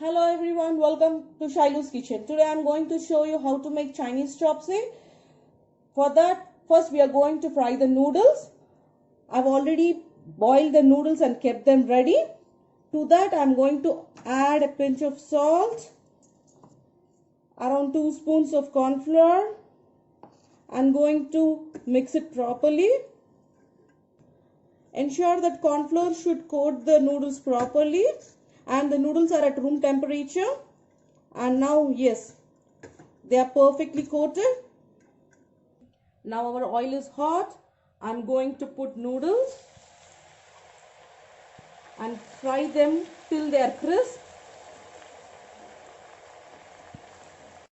Hello everyone, welcome to Shailu's Kitchen. Today I am going to show you how to make Chinese chopsay. For that, first we are going to fry the noodles. I've already boiled the noodles and kept them ready. To that I am going to add a pinch of salt, around 2 spoons of corn flour. I'm going to mix it properly. Ensure that corn flour should coat the noodles properly. And the noodles are at room temperature, and now yes, they are perfectly coated. Now our oil is hot. I'm going to put noodles and fry them till they are crisp.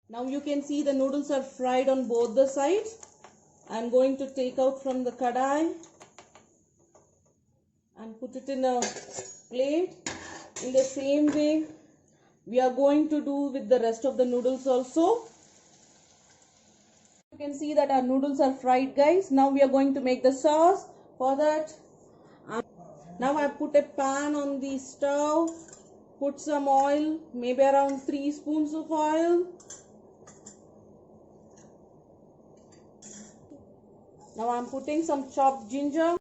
Now you can see the noodles are fried on both the sides. I'm going to take out from the kadai and put it in a plate. In the same way, we are going to do with the rest of the noodles also. You can see that our noodles are fried, guys. Now we are going to make the sauce. For that, now I put a pan on the stove, put some oil, maybe around 3 spoons of oil. Now I am putting some chopped ginger,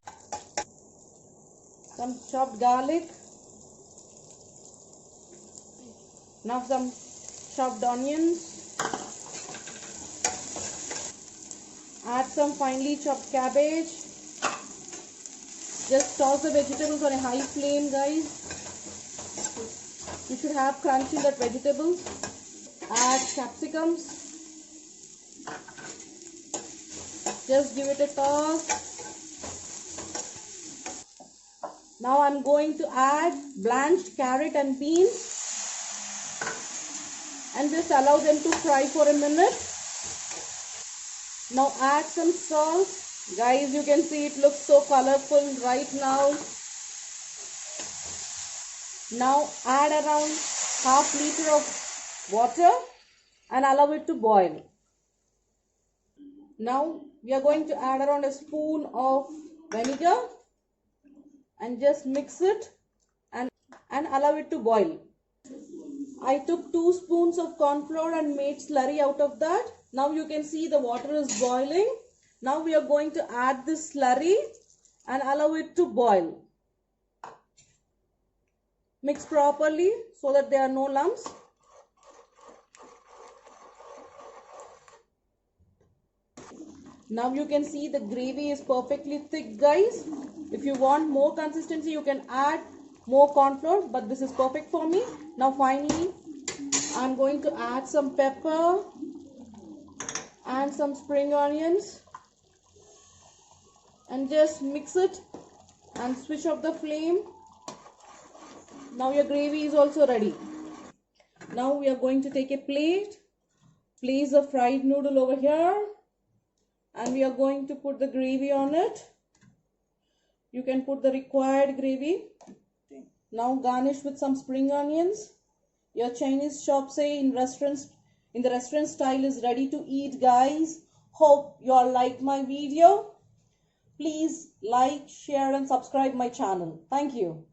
some chopped garlic. Now some chopped onions. Add some finely chopped cabbage. Just toss the vegetables on a high flame, guys. You should have crunch in that vegetables. Add capsicums. Just give it a toss. Now I'm going to add blanched carrot and beans. And just allow them to fry for a minute. Now add some salt. Guys, you can see it looks so colorful right now. Now add around half liter of water and allow it to boil. Now we are going to add around a spoon of vinegar and just mix it and allow it to boil. I took 2 spoons of corn flour and made slurry out of that. Now you can see the water is boiling. Now we are going to add this slurry and allow it to boil. Mix properly so that there are no lumps. Now you can see the gravy is perfectly thick, guys. If you want more consistency, you can add more corn flour, but this is perfect for me. Now finally, I'm going to add some pepper and some spring onions and just mix it and switch off the flame. Now your gravy is also ready. Now we are going to take a plate, place a fried noodle over here, and we are going to put the gravy on it. You can put the required gravy. Now garnish with some spring onions. Your Chinese chopsay in the restaurant style is ready to eat, guys. Hope you all like my video. Please like, share and subscribe my channel. Thank you.